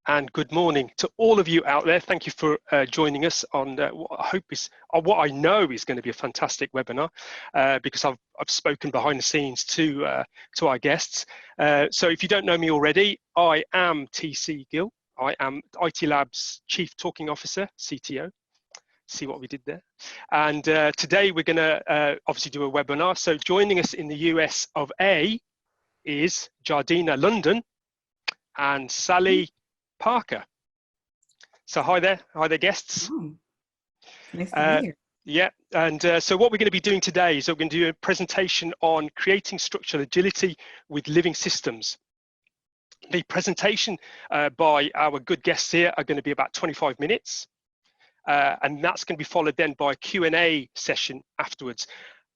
and good morning to all of you out there. Thank you for joining us on what I know is going to be a fantastic webinar, because I've spoken behind the scenes to our guests. So if you don't know me already, I am TC Gill. I am IT Lab's Chief Talking Officer, CTO. See what we did there. And today we're going to obviously do a webinar. So joining us in the US of A is Jardena London and Sally Parker. So hi there guests. Nice to be here. Yeah, and so what we're going to be doing today is we're going to do a presentation on creating structural agility with living systems. The presentation by our good guests here are going to be about 25 minutes, and that's going to be followed then by a Q&A session afterwards.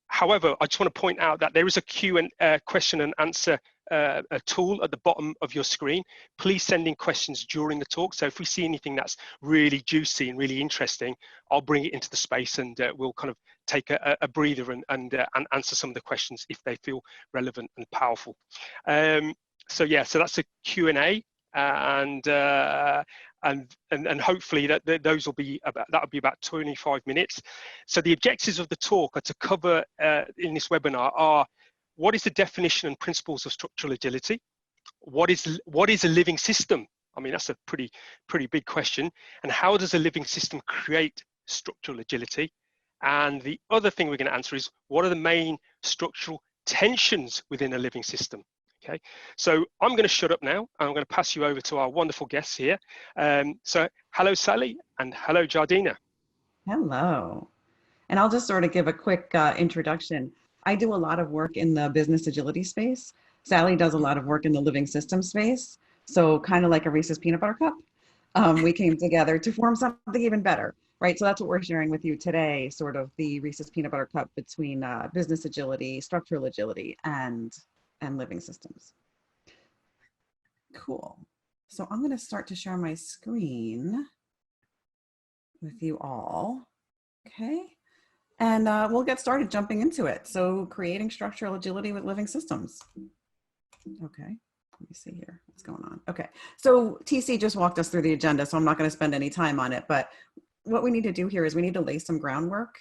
However, I just want to point out that there is a question and answer a tool at the bottom of your screen. Please send in questions during the talk. So if we see anything that's really juicy and really interesting, I'll bring it into the space, and we'll kind of take a breather and answer some of the questions if they feel relevant and powerful. So yeah, so that's a Q&A, and hopefully those will be about 25 minutes. So the objectives of the talk are to cover in this webinar are: what is the definition and principles of structural agility? What is a living system? I mean, that's a pretty big question. And how does a living system create structural agility? And the other thing we're going to answer is, what are the main structural tensions within a living system? Okay, so I'm going to shut up now, and I'm going to pass you over to our wonderful guests here. So hello, Sally, and hello, Jardena. Hello. And I'll just sort of give a quick introduction. I do a lot of work in the business agility space. Sally does a lot of work in the living system space. So kind of like a Reese's peanut butter cup, we came together to form something even better, right? So that's what we're sharing with you today, sort of the Reese's peanut butter cup between business agility, structural agility, and living systems. Cool. So I'm going to start to share my screen with you all. Okay. And we'll get started jumping into it. So creating structural agility with living systems. Okay. Let me see here. What's going on? Okay. So TC just walked us through the agenda, so I'm not going to spend any time on it. But what we need to do here is we need to lay some groundwork.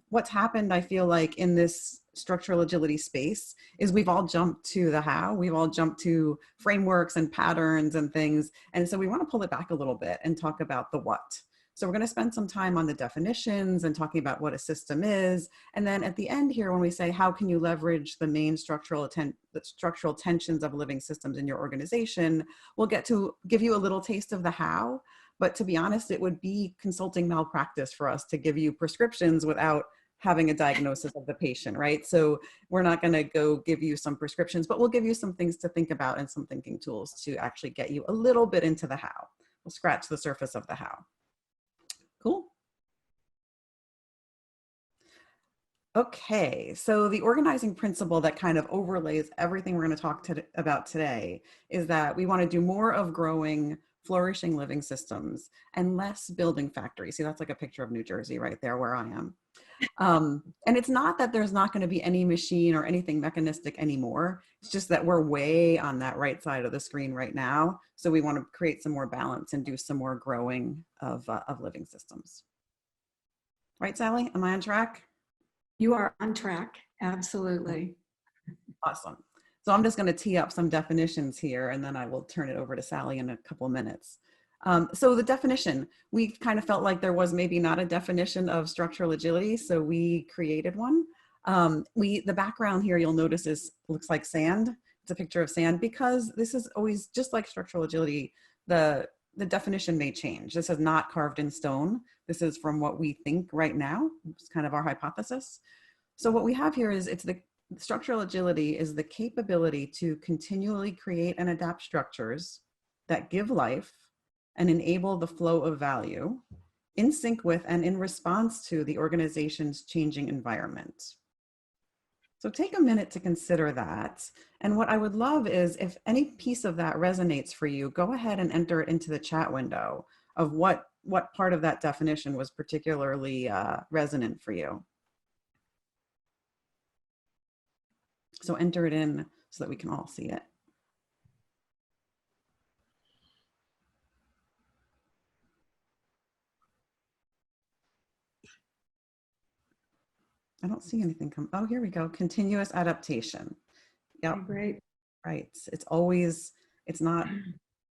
What's happened, I feel like, in this structural agility space is we've all jumped to the how. We've all jumped to frameworks and patterns and things. And so we want to pull it back a little bit and talk about the what. So we're going to spend some time on the definitions and talking about what a system is. And then at the end here, when we say, how can you leverage the main structural tensions of living systems in your organization, we'll get to give you a little taste of the how. But to be honest, it would be consulting malpractice for us to give you prescriptions without having a diagnosis of the patient, right? So we're not going to go give you some prescriptions, but we'll give you some things to think about and some thinking tools to actually get you a little bit into the how. We'll scratch the surface of the how. Cool. Okay, so the organizing principle that kind of overlays everything we're going to talk about today is that we want to do more of growing flourishing living systems and less building factories. See, that's like a picture of New Jersey right there where I am. And it's not that there's not going to be any machine or anything mechanistic anymore. It's just that we're way on that right side of the screen right now. So we want to create some more balance and do some more growing of living systems. Right, Sally? Am I on track? You are on track. Absolutely. Awesome. So I'm just going to tee up some definitions here, and then I will turn it over to Sally in a couple of minutes. So the definition, we kind of felt like there was maybe not a definition of structural agility, so we created one. The background here, you'll notice, looks like sand. It's a picture of sand, because this is always, just like structural agility, the definition may change. This is not carved in stone. This is from what we think right now. It's kind of our hypothesis. So what we have here is structural agility is the capability to continually create and adapt structures that give life and enable the flow of value in sync with and in response to the organization's changing environment. So take a minute to consider that. And what I would love is, if any piece of that resonates for you, go ahead and enter it into the chat window of what part of that definition was particularly resonant for you. So enter it in so that we can all see it. I don't see anything come. Oh, here we go. Continuous adaptation. Yep. Okay, great. Right. It's always, it's not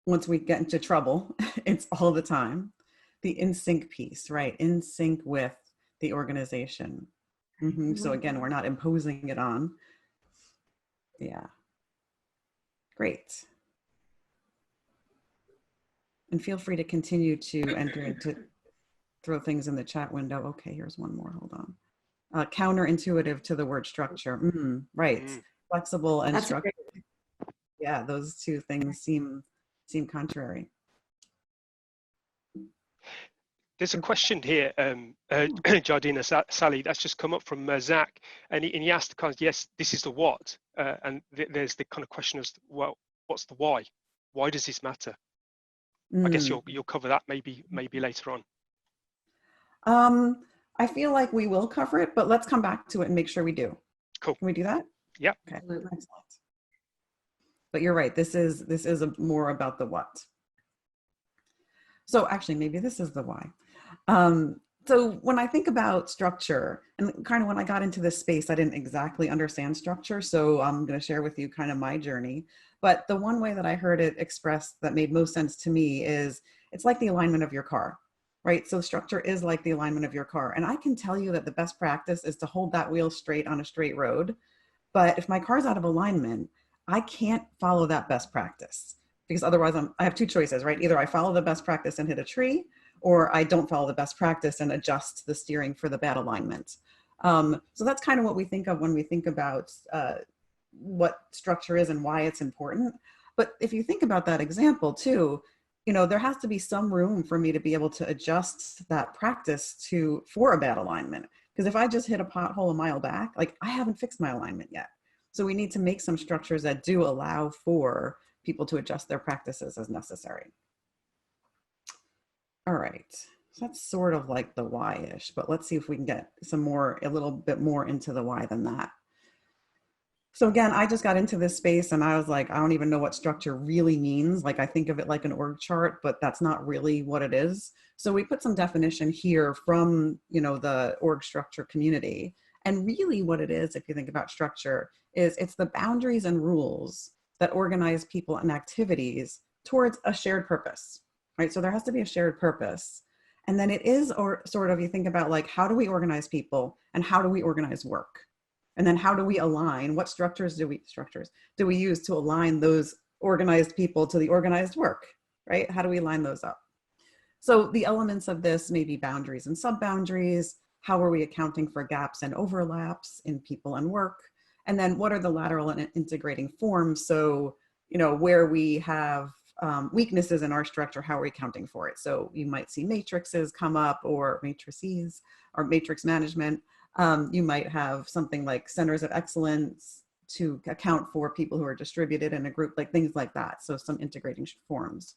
once we get into trouble, it's all the time. The in sync piece, right? In sync with the organization. So again, we're not imposing it on. Yeah. Great. And feel free to continue to enter into, throw things in the chat window. Okay, here's one more, hold on. Counterintuitive to the word structure. Right. Flexible and structured. Yeah, those two things seem contrary. There's a question here, Jardena, Sally, that's just come up from Zach, and he asked kind of, yes, this is the what, and there's the kind of question as, well, what's the why? Why does this matter? I guess you'll cover that maybe later on. I feel like we will cover it, but let's come back to it and make sure we do. Cool. Can we do that? Yeah. Okay. Excellent. But you're right. This is more about the what. So actually, maybe this is the why. So when I think about structure, and kind of when I got into this space, I didn't exactly understand structure. So I'm going to share with you kind of my journey. But the one way that I heard it expressed that made most sense to me is it's like the alignment of your car, right? So structure is like the alignment of your car. And I can tell you that the best practice is to hold that wheel straight on a straight road. But if my car's out of alignment, I can't follow that best practice, because otherwise I have two choices, right? Either I follow the best practice and hit a tree, or I don't follow the best practice and adjust the steering for the bad alignment. So that's kind of what we think of when we think about what structure is and why it's important. But if you think about that example too, you know, there has to be some room for me to be able to adjust that practice for a bad alignment. Because if I just hit a pothole a mile back, like I haven't fixed my alignment yet. So we need to make some structures that do allow for people to adjust their practices as necessary. All right, so that's sort of like the why-ish, but let's see if we can get a little bit more into the why than that. So again, I just got into this space and I was like, I don't even know what structure really means. Like I think of it like an org chart, but that's not really what it is. So we put some definition here from, you know, the org structure community. And really what it is, if you think about structure, is it's the boundaries and rules that organize people and activities towards a shared purpose, right? So there has to be a shared purpose. And then it is, or sort of, you think about like, how do we organize people and how do we organize work? And then how do we align? What structures do we use to align those organized people to the organized work, right? How do we line those up? So the elements of this may be boundaries and sub-boundaries. How are we accounting for gaps and overlaps in people and work? And then what are the lateral and integrating forms? So, you know, where we have weaknesses in our structure, how are we accounting for it? So you might see matrices come up, or matrices, or matrix management. You might have something like centers of excellence to account for people who are distributed in a group, like things like that. So some integrating forms.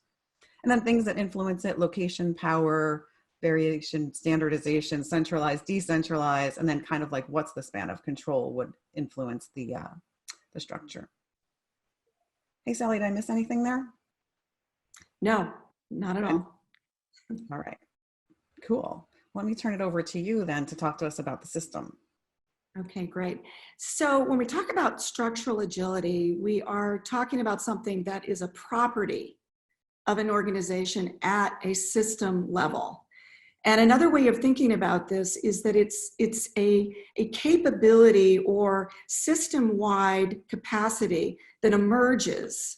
And then things that influence it: location, power, variation, standardization, centralized, decentralized, and then kind of like what's the span of control would influence the structure. Hey, Sally, did I miss anything there? No, not at all. All right, cool. Let me turn it over to you then to talk to us about the system. Okay, great. So when we talk about structural agility, we are talking about something that is a property of an organization at a system level. And another way of thinking about this is that it's a capability or system-wide capacity that emerges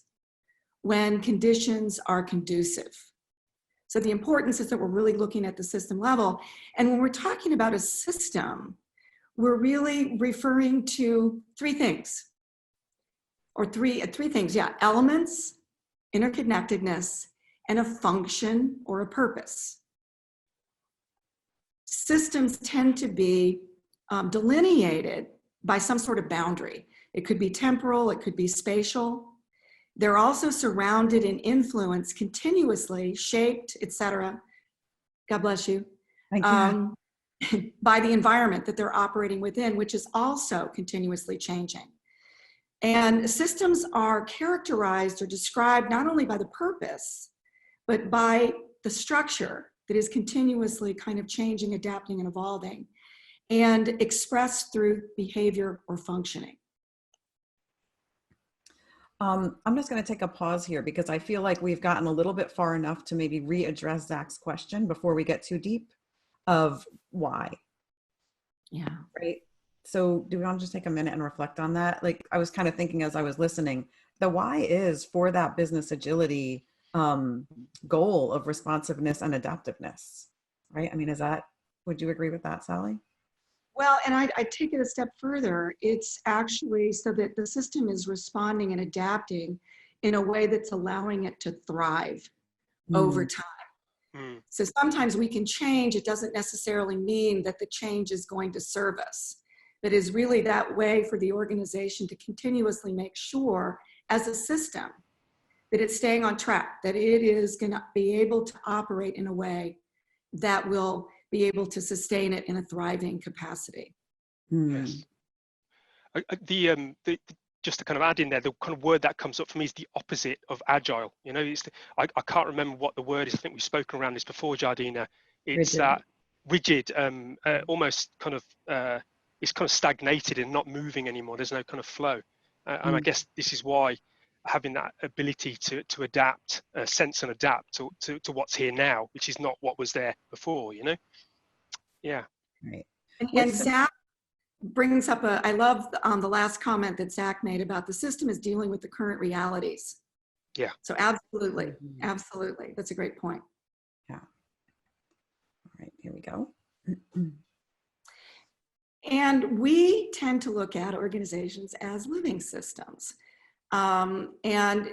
when conditions are conducive. So the importance is that we're really looking at the system level. And when we're talking about a system, we're really referring to three things, or three things, yeah: elements, interconnectedness, and a function or a purpose. Systems tend to be delineated by some sort of boundary. It could be temporal, it could be spatial. They're also surrounded and influenced continuously, shaped, etc. God bless you. Thank you. By the environment that they're operating within, which is also continuously changing. And systems are characterized or described not only by the purpose, but by the structure that is continuously kind of changing, adapting, and evolving. and expressed through behavior or functioning. I'm just going to take a pause here because I feel like we've gotten a little bit far enough to maybe readdress Zach's question before we get too deep of why. Yeah. Right. So do we want to just take a minute and reflect on that? Like I was kind of thinking as I was listening, the why is for that business agility goal of responsiveness and adaptiveness, right? I mean, would you agree with that, Sally? Well, and I'd take it a step further. It's actually so that the system is responding and adapting in a way that's allowing it to thrive over time. So sometimes we can change. It doesn't necessarily mean that the change is going to serve us. But is really that way for the organization to continuously make sure as a system that it's staying on track, that it is going to be able to operate in a way that will be able to sustain it in a thriving capacity. Yes. Just to kind of add in there, the kind of word that comes up for me is the opposite of agile. You know, I can't remember what the word is. I think we've spoken around this before, Jardena. It's Rigid. that rigid, almost kind of, it's kind of stagnated and not moving anymore. There's no kind of flow. And I guess this is why having that ability to adapt, sense and adapt to what's here now, which is not what was there before, you know? Yeah. Right. And Zach brings up I love the last comment that Zach made about the system is dealing with the current realities. Yeah. So absolutely, absolutely. That's a great point. Yeah. All right, here we go. And we tend to look at organizations as living systems. And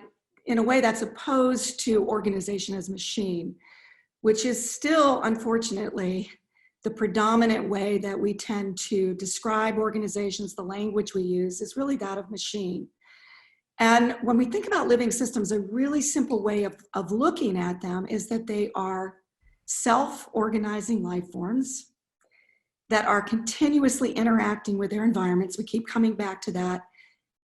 in a way that's opposed to organization as machine, which is still, unfortunately, the predominant way that we tend to describe organizations. The language we use is really that of machine. And when we think about living systems, a really simple way of looking at them is that they are self-organizing life forms that are continuously interacting with their environments. We keep coming back to that.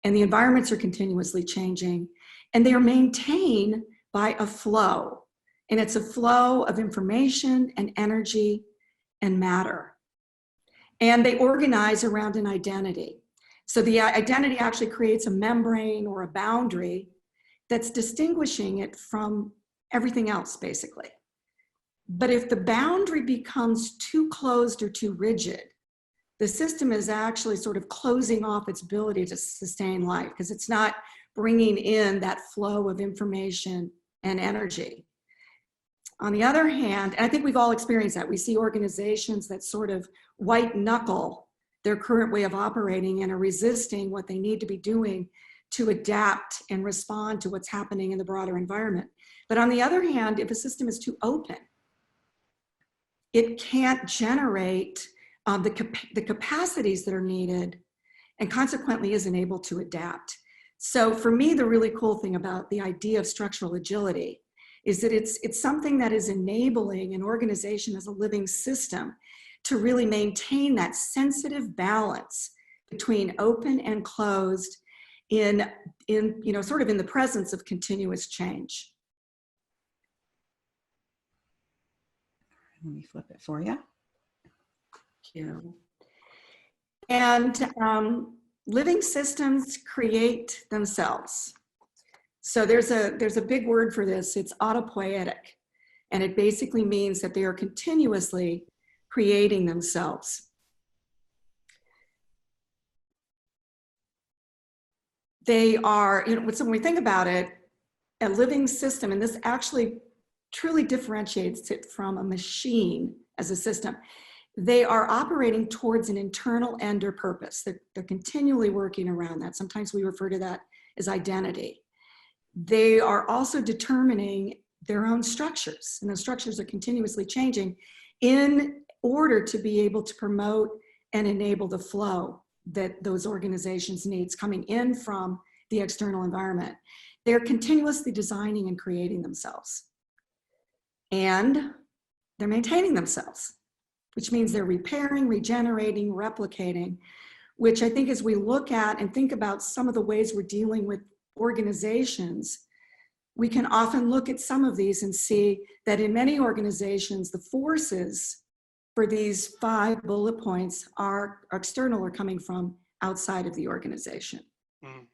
And the environments are continuously changing. And they are maintained by a flow. And it's a flow of information and energy and matter. And they organize around an identity. So the identity actually creates a membrane or a boundary that's distinguishing it from everything else, basically. But if the boundary becomes too closed or too rigid, the system is actually sort of closing off its ability to sustain life because it's not bringing in that flow of information and energy. On the other hand, and I think we've all experienced that, we see organizations that sort of white knuckle their current way of operating and are resisting what they need to be doing to adapt and respond to what's happening in the broader environment. But on the other hand, if a system is too open, it can't generate the capacities that are needed and consequently isn't able to adapt. So for me, the really cool thing about the idea of structural agility is that it's something that is enabling an organization as a living system to really maintain that sensitive balance between open and closed in sort of in the presence of continuous change. Let me flip it for you. Thank you. And living systems create themselves. So there's a big word for this. It's autopoietic, and it basically means that they are continuously creating themselves. They are, so when we think about it, a living system, and this actually truly differentiates it from a machine as a system. They are operating towards an internal end or purpose. They're continually working around that. Sometimes we refer to that as identity. They are also determining their own structures, and those structures are continuously changing in order to be able to promote and enable the flow that those organizations needs coming in from the external environment. They're continuously designing and creating themselves. And they're maintaining themselves, which means they're repairing, regenerating, replicating, which I think as we look at and think about some of the ways we're dealing with organizations, we can often look at some of these and see that in many organizations, the forces for these 5 bullet points are external or coming from outside of the organization. Mm.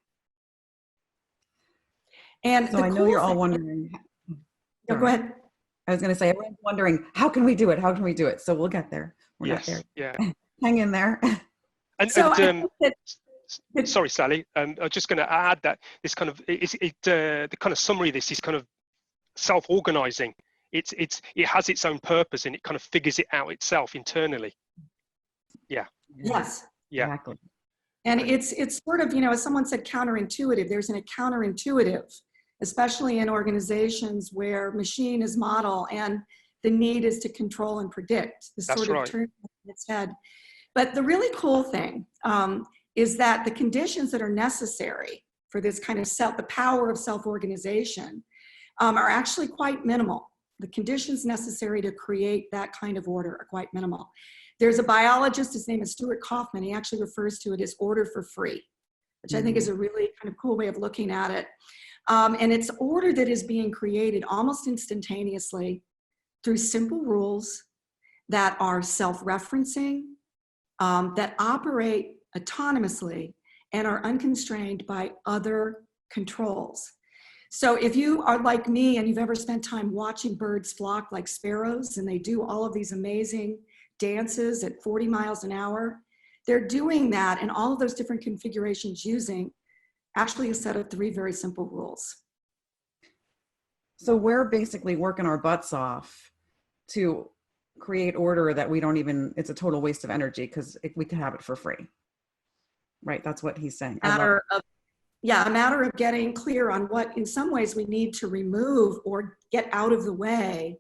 And So the I know cool you're all thing- wondering. No, go ahead. I was going to say, everyone's wondering, how can we do it? How can we do it? So we'll get there. We're not there. Yeah. Hang in there. So I And think that sorry, Sally. I was just going to add that this kind of the kind of summary of this is kind of self-organizing. It has its own purpose and it kind of figures it out itself internally. Yeah. yes. Yeah. Exactly. And it's sort of, as someone said, counterintuitive. There's a counterintuitive, especially in organizations where machine is model and the need is to control and predict. This That's sort of right. turns on its head. But the really cool thing is that the conditions that are necessary for this kind of the power of self-organization are actually quite minimal. The conditions necessary to create that kind of order are quite minimal. There's a biologist, his name is Stuart Kaufman. He actually refers to it as order for free, which I think is a really kind of cool way of looking at it. And it's order that is being created almost instantaneously through simple rules that are self-referencing, that operate autonomously and are unconstrained by other controls. So if you are like me and you've ever spent time watching birds flock like sparrows, and they do all of these amazing dances at 40 miles an hour, they're doing that in all of those different configurations using actually a set of 3 very simple rules. So we're basically working our butts off to create order that we don't even, it's a total waste of energy because we could have it for free. Right, that's what he's saying. A matter of getting clear on what in some ways we need to remove or get out of the way,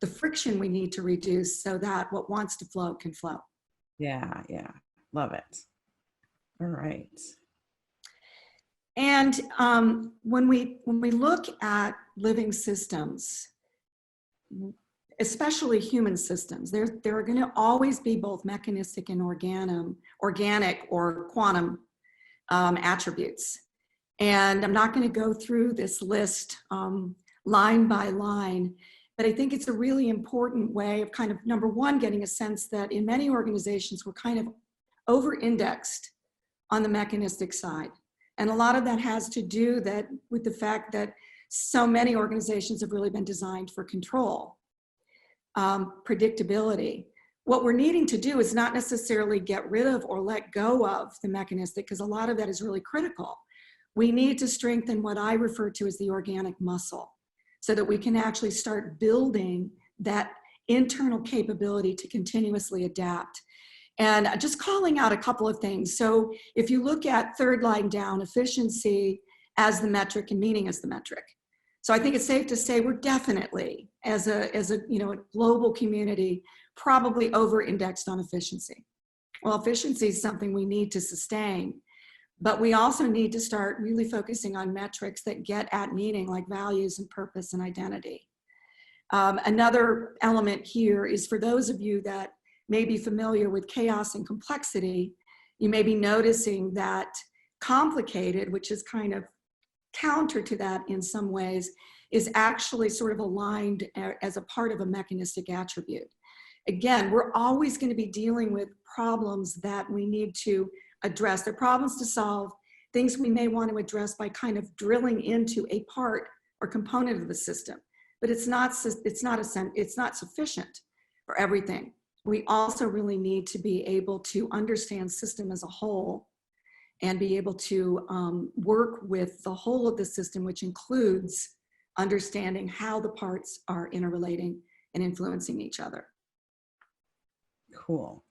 the friction we need to reduce so that what wants to flow can flow. Yeah, love it. All right. And when we look at living systems, especially human systems, there are going to always be both mechanistic and organic or quantum attributes. And I'm not going to go through this list line by line, but I think it's a really important way of kind of, number one, getting a sense that in many organizations, we're kind of over-indexed on the mechanistic side. And a lot of that has to do with the fact that so many organizations have really been designed for control, predictability. What we're needing to do is not necessarily get rid of or let go of the mechanistic, because a lot of that is really critical. We need to strengthen what I refer to as the organic muscle so that we can actually start building that internal capability to continuously adapt. And just calling out a couple of things. So if you look at third line down, efficiency as the metric and meaning as the metric. So I think it's safe to say we're definitely, as a global community, probably over-indexed on efficiency. Well, efficiency is something we need to sustain, but we also need to start really focusing on metrics that get at meaning, like values and purpose and identity. Another element here is for those of you that may be familiar with chaos and complexity, you may be noticing that complicated, which is kind of counter to that in some ways, is actually sort of aligned as a part of a mechanistic attribute. Again, we're always going to be dealing with problems that we need to address. They're problems to solve, things we may want to address by kind of drilling into a part or component of the system, but it's not sufficient for everything. We also really need to be able to understand system as a whole and be able to work with the whole of the system, which includes understanding how the parts are interrelating and influencing each other. Cool.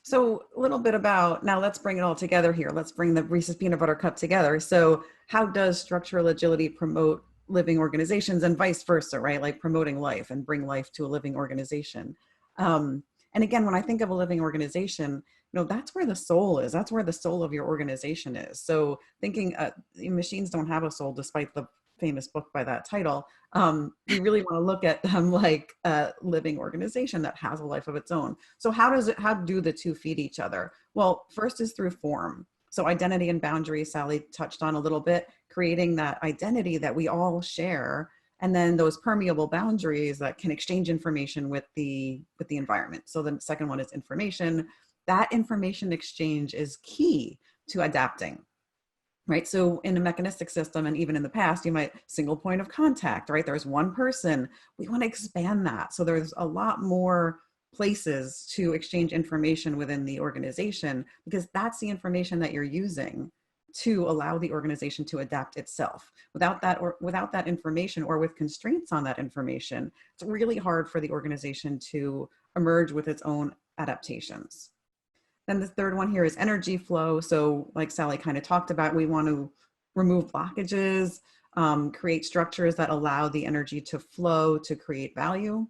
So a little bit about, now let's bring it all together here. Let's bring the Reese's Peanut Butter Cup together. So how does structural agility promote living organizations and vice versa, right? Like promoting life and bring life to a living organization. And again, when I think of a living organization, that's where the soul is. That's where the soul of your organization is. So thinking machines don't have a soul, despite the famous book by that title. We really want to look at them like a living organization that has a life of its own. So how do the two feed each other? Well, first is through form. So identity and boundaries, Sally touched on a little bit, creating that identity that we all share And then those permeable boundaries that can exchange information with the environment. So the second one is information. That information exchange is key to adapting, right? So in a mechanistic system, and even in the past, you might single point of contact, right? There's one person. We want to expand that. So there's a lot more places to exchange information within the organization, because that's the information that you're using to allow the organization to adapt itself. Without that information, or with constraints on that information, it's really hard for the organization to emerge with its own adaptations. Then the third one here is energy flow. So like Sally kind of talked about, we want to remove blockages, create structures that allow the energy to flow to create value.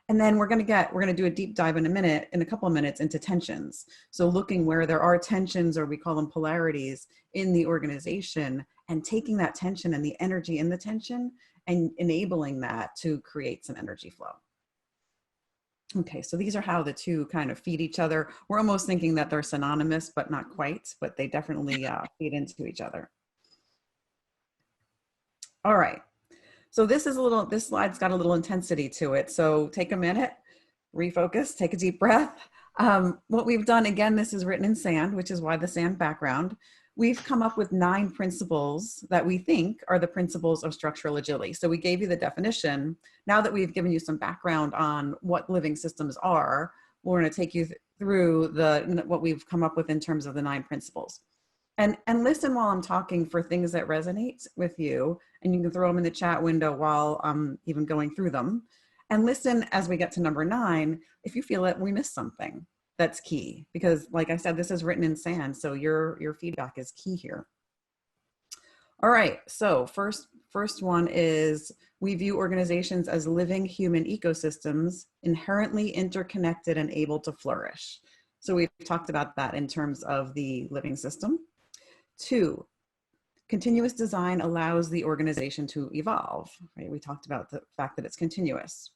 And then we're going to do a deep dive in a couple of minutes into tensions. So looking where there are tensions, or we call them polarities, in the organization, and taking that tension and the energy in the tension and enabling that to create some energy flow. Okay, so these are how the two kind of feed each other. We're almost thinking that they're synonymous, but not quite, but they definitely feed into each other. All right. So this slide's got a little intensity to it. So take a minute, refocus, take a deep breath. What we've done, again, this is written in sand, which is why the sand background. We've come up with 9 principles that we think are the principles of structural agility. So we gave you the definition. Now that we've given you some background on what living systems are, we're going to take you through what we've come up with in terms of the 9 principles. And listen while I'm talking for things that resonate with you, and you can throw them in the chat window while I'm even going through them. And listen as we get to number 9, if you feel that we missed something that's key, because like I said, this is written in sand, so your feedback is key here. All right, so first one is, we view organizations as living human ecosystems, inherently interconnected and able to flourish. So we've talked about that in terms of the living system. 2, continuous design allows the organization to evolve, right? We talked about the fact that it's continuous.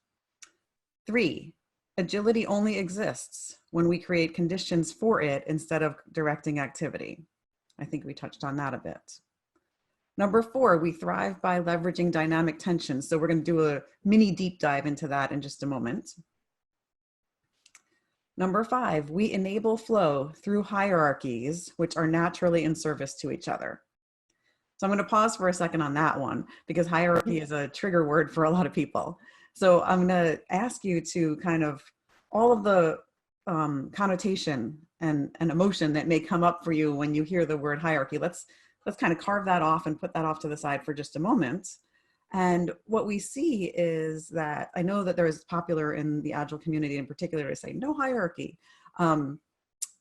3, agility only exists when we create conditions for it instead of directing activity. I think we touched on that a bit. Number 4, we thrive by leveraging dynamic tension. So we're going to do a mini deep dive into that in just a moment. Number 5, we enable flow through hierarchies, which are naturally in service to each other. So I'm going to pause for a second on that one, because hierarchy is a trigger word for a lot of people. So I'm going to ask you to kind of, all of the connotation and emotion that may come up for you when you hear the word hierarchy, let's kind of carve that off and put that off to the side for just a moment. And what we see is that, I know that there is popular in the Agile community in particular to say no hierarchy. But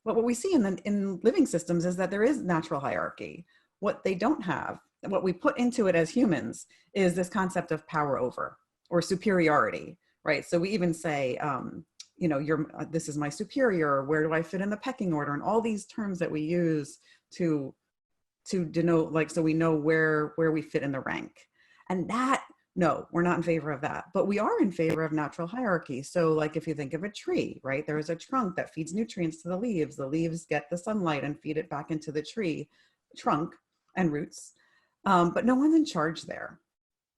what we see in living systems is that there is natural hierarchy. What they don't have, what we put into it as humans, is this concept of power over, or superiority, right? So we even say, you know, this is my superior, where do I fit in the pecking order? And all these terms that we use to denote, like, so we know where we fit in the rank. And that, no, we're not in favor of that, but we are in favor of natural hierarchy. So like, if you think of a tree, right, there's a trunk that feeds nutrients to the leaves get the sunlight and feed it back into the tree trunk and roots, but no one's in charge there,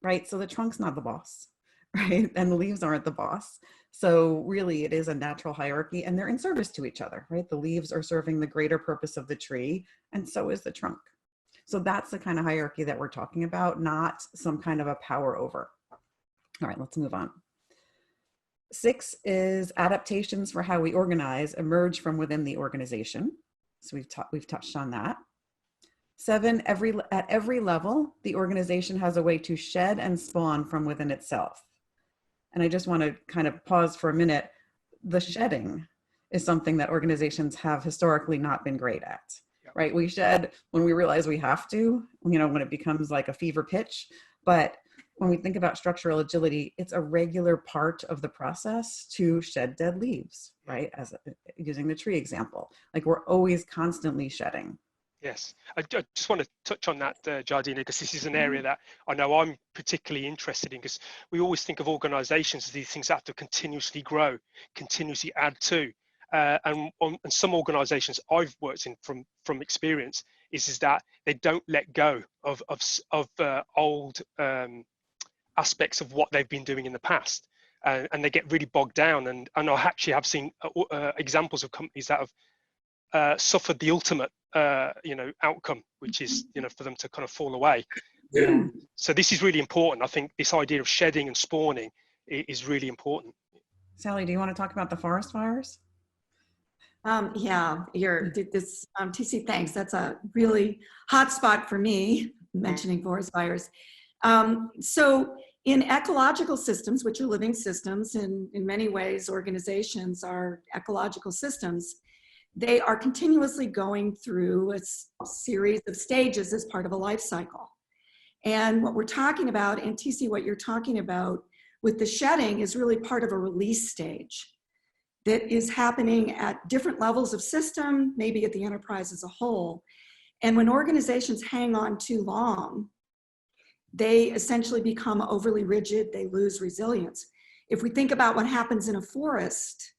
right? So the trunk's not the boss, right? And the leaves aren't the boss. So really it is a natural hierarchy, and they're in service to each other, right? The leaves are serving the greater purpose of the tree, and so is the trunk. So that's the kind of hierarchy that we're talking about, not some kind of a power over. All right, let's move on. 6 is adaptations for how we organize emerge from within the organization. So we've touched on that. 7, at every level, the organization has a way to shed and spawn from within itself. And I just want to kind of pause for a minute. The shedding is something that organizations have historically not been great at. Right? We shed when we realize we have to, you know, when it becomes like a fever pitch. But when we think about structural agility, it's a regular part of the process to shed dead leaves, right? Using the tree example, like we're always constantly shedding. Yes, I just want to touch on that, Jardena, because this is an area that I know I'm particularly interested in, because we always think of organizations as these things that have to continuously grow, continuously add to. And some organizations I've worked in from experience is that they don't let go of old aspects of what they've been doing in the past, and they get really bogged down. And I actually have seen examples of companies that have suffered the ultimate outcome, which is for them to kind of fall away. Yeah. So this is really important. I think this idea of shedding and spawning is really important. Sally, do you want to talk about the forest fires? Yeah, TC, thanks. That's a really hot spot for me, mentioning forest fires. So in ecological systems, which are living systems, in many ways, organizations are ecological systems. They are continuously going through a series of stages as part of a life cycle. And what we're talking about, and TC, what you're talking about with the shedding is really part of a release stage that is happening at different levels of system, maybe at the enterprise as a whole. And when organizations hang on too long, they essentially become overly rigid, they lose resilience. If we think about what happens in a forest,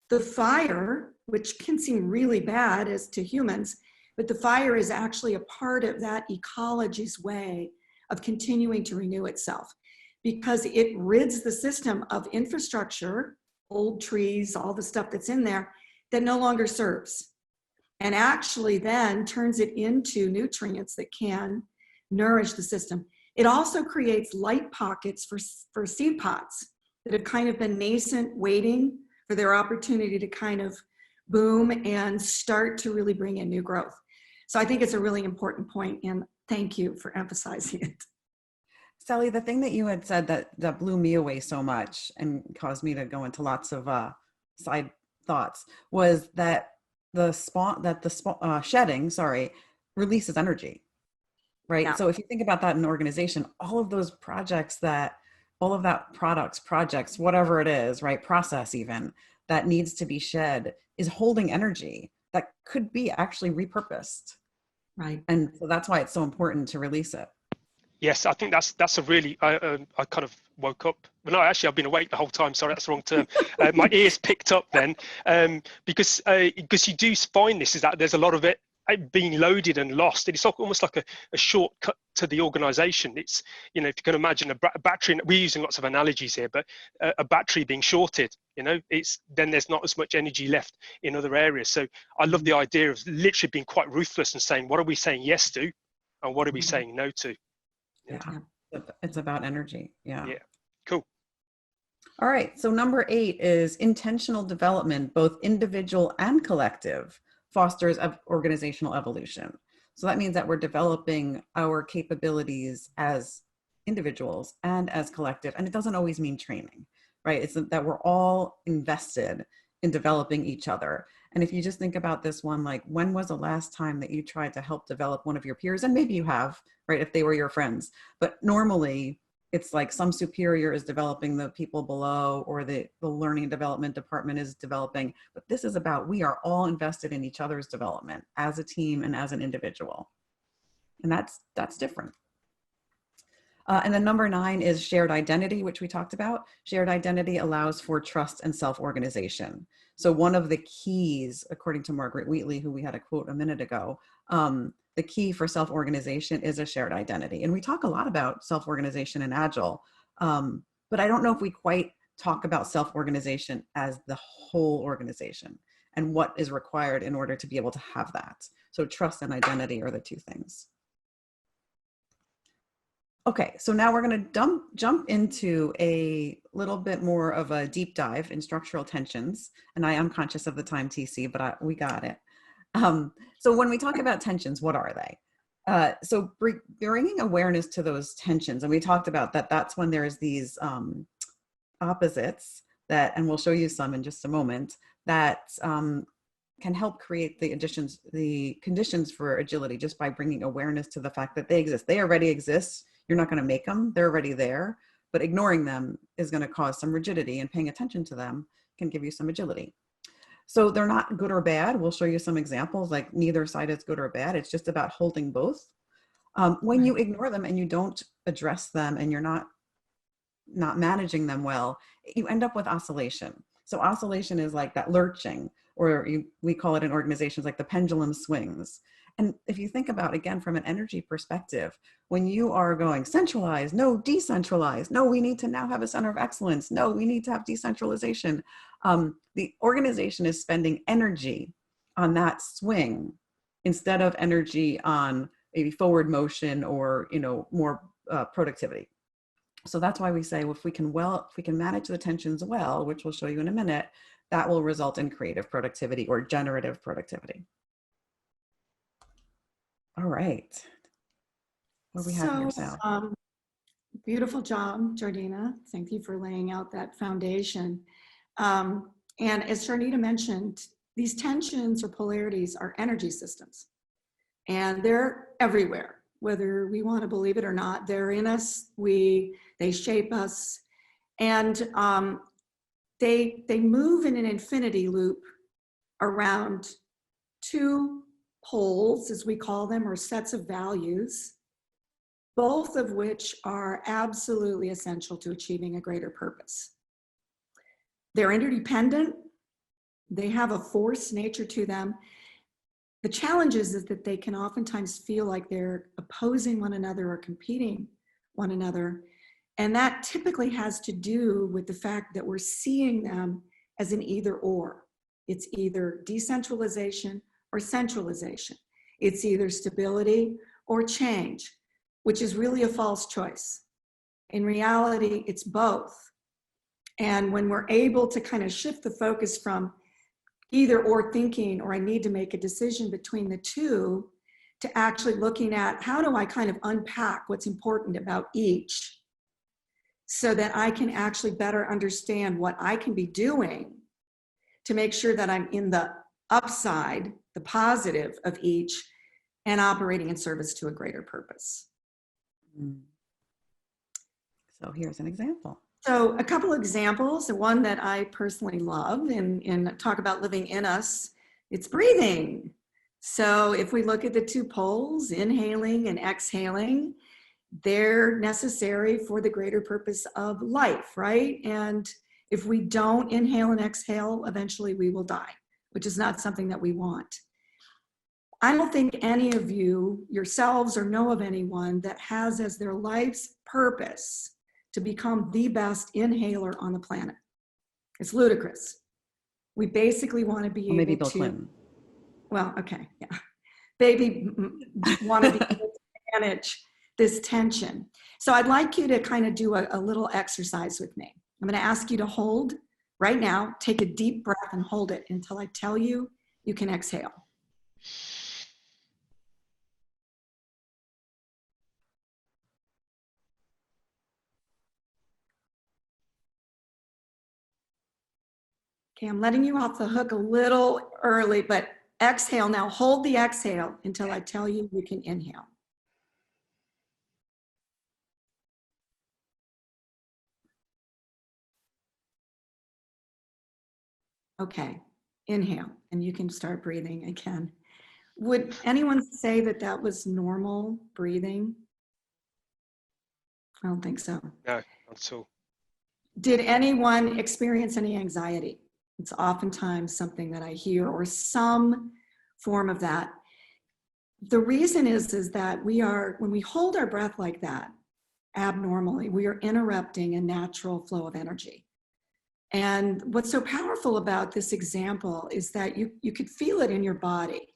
the fire, which can seem really bad as to humans, but the fire is actually a part of that ecology's way of continuing to renew itself, because it rids the system of infrastructure, old trees, all the stuff that's in there that no longer serves, and actually then turns it into nutrients that can nourish the system. It also creates light pockets for seed pods that have kind of been nascent, waiting for their opportunity to kind of boom and start to really bring in new growth. So I think it's a really important point, and thank you for emphasizing it. Sally, the thing that you had said that blew me away so much and caused me to go into lots of side thoughts was that the shedding, releases energy, right? Yeah. So if you think about that in an organization, all of those projects projects, whatever it is, right? Process even that needs to be shed is holding energy that could be actually repurposed. Right. And so that's why it's so important to release it. Yes, I think that's a really, I kind of woke up. Well, no, actually, I've been awake the whole time. Sorry, that's the wrong term. My ears picked up then, because you do find this, is that there's a lot of it being loaded and lost. And it's almost like a shortcut to the organization. It's, if you can imagine a battery, and we're using lots of analogies here, but a battery being shorted, then there's not as much energy left in other areas. So I love the idea of literally being quite ruthless and saying, what are we saying yes to? And what are we saying no to? Yeah, it's about energy. Yeah. Cool. All right. So number 8 is intentional development, both individual and collective, fosters organizational evolution. So that means that we're developing our capabilities as individuals and as collective. And it doesn't always mean training, right? It's that we're all invested in developing each other. And if you just think about this one, like, when was the last time that you tried to help develop one of your peers? And maybe you have, right, if they were your friends. But normally it's like some superior is developing the people below, or the learning and development department is developing. But this is about, we are all invested in each other's development as a team and as an individual. And that's different. And then number 9 is shared identity, which we talked about. Shared identity allows for trust and self-organization. So one of the keys, according to Margaret Wheatley, who we had a quote a minute ago, the key for self-organization is a shared identity. And we talk a lot about self-organization in Agile, but I don't know if we quite talk about self-organization as the whole organization and what is required in order to be able to have that. So trust and identity are the two things. Okay, so now we're going to jump into a little bit more of a deep dive in structural tensions. And I am conscious of the time, TC, but we got it. So when we talk about tensions, what are they? So bringing awareness to those tensions, and we talked about that, that's when there's these opposites that, and we'll show you some in just a moment, that can help create the conditions for agility just by bringing awareness to the fact that they exist. They already exist. You're not going to make them. They're already there. But ignoring them is going to cause some rigidity, and paying attention to them can give you some agility. So they're not good or bad. We'll show you some examples, like neither side is good or bad. It's just about holding both. When you ignore them and you don't address them and you're not managing them well, you end up with oscillation. So oscillation is like that lurching, or we call it in organizations like the pendulum swings. And if you think about, again, from an energy perspective, when you are going centralized, no, decentralized, no, we need to now have a center of excellence, no, we need to have decentralization. The organization is spending energy on that swing instead of energy on maybe forward motion or, you know, more productivity. So that's why we say, well, if we can manage the tensions well, which we'll show you in a minute, that will result in creative productivity or generative productivity. All right. What do we have here, Sal? Beautiful job, Jardena. Thank you for laying out that foundation. And as Jardena mentioned, these tensions or polarities are energy systems, and they're everywhere. Whether we want to believe it or not, they're in us. They shape us, and they move in an infinity loop around two poles, as we call them, or sets of values, both of which are absolutely essential to achieving a greater purpose. They're interdependent. They have a force nature to them. The challenge is that they can oftentimes feel like they're opposing one another or competing one another. And that typically has to do with the fact that we're seeing them as an either or. It's either decentralization or centralization. It's either stability or change, which is really a false choice. In reality, it's both. And when we're able to kind of shift the focus from either or thinking, or I need to make a decision between the two, to actually looking at how do I kind of unpack what's important about each so that I can actually better understand what I can be doing to make sure that I'm in the upside, the positive of each, and operating in service to a greater purpose. So here's an example. So a couple of examples, one that I personally love and talk about living in us, it's breathing. So if we look at the two poles, inhaling and exhaling, they're necessary for the greater purpose of life, right? And if we don't inhale and exhale, eventually we will die, which is not something that we want. I don't think any of you yourselves or know of anyone that has as their life's purpose to become the best inhaler on the planet. It's ludicrous. We basically want to be able maybe Bill to, Clinton. Well, okay, yeah. Maybe want to be able to manage this tension. So I'd like you to kind of do a little exercise with me. I'm going to ask you to hold right now, take a deep breath and hold it until I tell you you can exhale. Okay, I'm letting you off the hook a little early, but exhale now. Hold the exhale until I tell you you can inhale. Okay, inhale, and you can start breathing again. Would anyone say that that was normal breathing? I don't think so. No, not at all. Did anyone experience any anxiety? It's oftentimes something that I hear, or some form of that. The reason is that when we hold our breath like that, abnormally, we are interrupting a natural flow of energy. And what's so powerful about this example is that you could feel it in your body.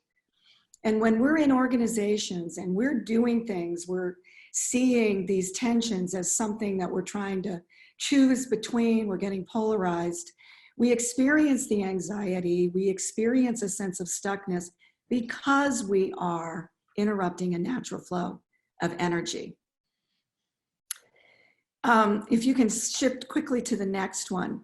And when we're in organizations and we're doing things, we're seeing these tensions as something that we're trying to choose between, we're getting polarized. We experience the anxiety, we experience a sense of stuckness because we are interrupting a natural flow of energy. If you can shift quickly to the next one.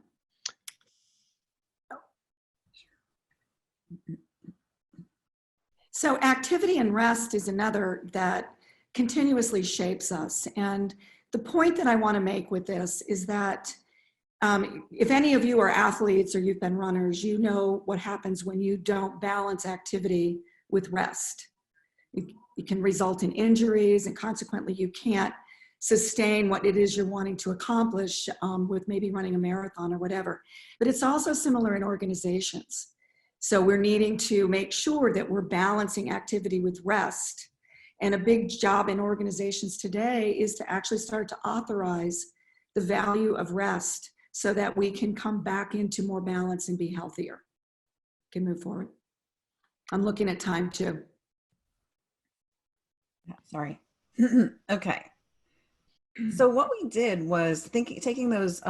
So activity and rest is another that continuously shapes us. And the point that I want to make with this is that if any of you are athletes or you've been runners, you know what happens when you don't balance activity with rest. It can result in injuries, and consequently you can't sustain what it is you're wanting to accomplish with maybe running a marathon or whatever. But it's also similar in organizations. So we're needing to make sure that we're balancing activity with rest. And a big job in organizations today is to actually start to authorize the value of rest so that we can come back into more balance and be healthier. Can move forward. I'm looking at time too. Sorry. Okay. So what we did was taking those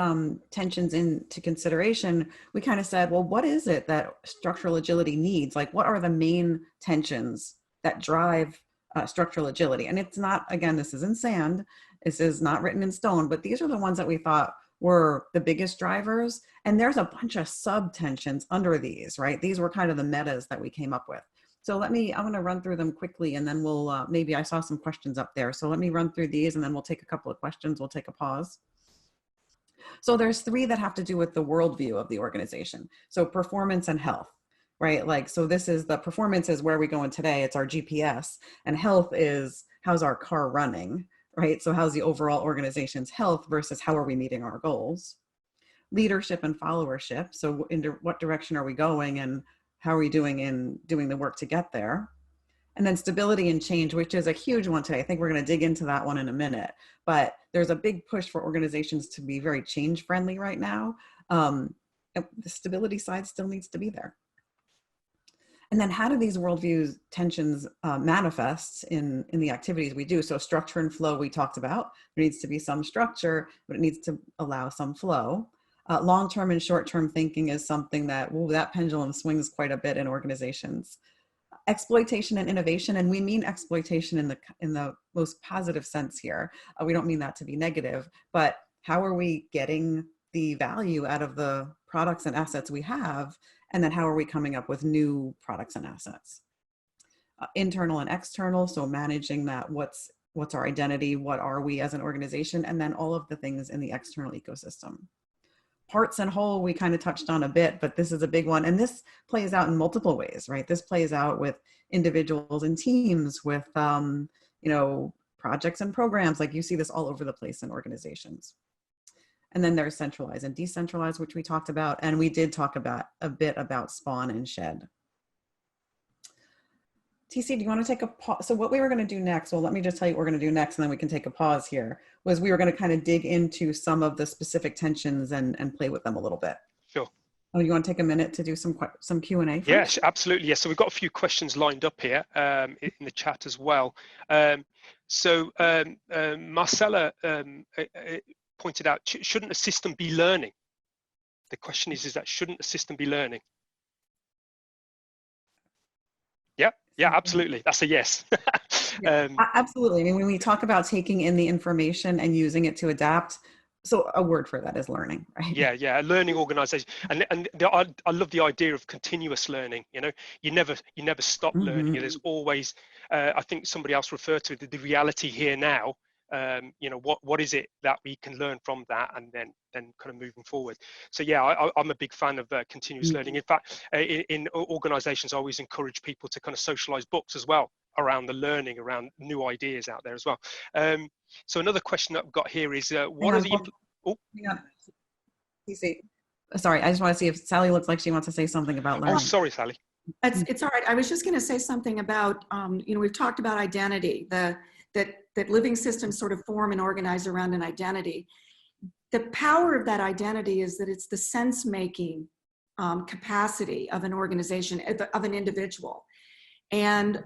tensions into consideration, we kind of said, well, what is it that structural agility needs? Like, what are the main tensions that drive structural agility? And it's not, again, this is in sand, this is not written in stone, but these are the ones that we thought were the biggest drivers. And there's a bunch of sub tensions under these, right? These were kind of the metas that we came up with. So I'm going to run through them quickly, and then we'll, maybe I saw some questions up there. So let me run through these, and then we'll take a couple of questions. We'll take a pause. So there's three that have to do with the worldview of the organization. So performance and health, right? Like, so this is the performance is where we going today. It's our GPS, and health is how's our car running, right? So how's the overall organization's health versus how are we meeting our goals? Leadership and followership. So what direction are we going, and how are we doing in doing the work to get there? And then stability and change, which is a huge one today. I think we're going to dig into that one in a minute, but there's a big push for organizations to be very change friendly right now. The stability side still needs to be there. And then how do these worldviews tensions manifest in the activities we do? So structure and flow we talked about. There needs to be some structure, but it needs to allow some flow. Long-term and short-term thinking is something that, that pendulum swings quite a bit in organizations. Exploitation and innovation, and we mean exploitation in the most positive sense here. We don't mean that to be negative, but how are we getting the value out of the products and assets we have, and then how are we coming up with new products and assets? Internal and external, so managing that, what's our identity, what are we as an organization, and then all of the things in the external ecosystem. Parts and whole, we kind of touched on a bit, but this is a big one. And this plays out in multiple ways, right? This plays out with individuals and teams, with, projects and programs. Like you see this all over the place in organizations. And then there's centralized and decentralized, which we talked about. And we did talk about a bit about spawn and shed. TC, do you want to take a pause? So what we were going to do next, well, let me just tell you what we're going to do next, and then we can take a pause here, was we were going to kind of dig into some of the specific tensions and play with them a little bit. Sure. Oh, you want to take a minute to do some Q&A? Yes, absolutely. Yes. So we've got a few questions lined up here in the chat as well. Marcella pointed out, shouldn't a system be learning? The question is that shouldn't a system be learning? Yeah, absolutely. That's a yes. Absolutely. I mean, when we talk about taking in the information and using it to adapt, so a word for that is learning, right? Yeah, a learning organization, and I love the idea of continuous learning. You never stop learning. There's always, I think somebody else referred to the reality here now. What is it that we can learn from that, and then kind of moving forward. So yeah, I'm a big fan of continuous learning. In fact, in organizations, I always encourage people to kind of socialize books as well around the learning, around new ideas out there as well. So another question that I've got here is, what are the... Sorry, I just want to see if Sally looks like she wants to say something about learning. Oh, sorry, Sally. It's all right. I was just going to say something about, we've talked about identity, that living systems sort of form and organize around an identity. The power of that identity is that it's the sense-making capacity of an organization, of an individual. And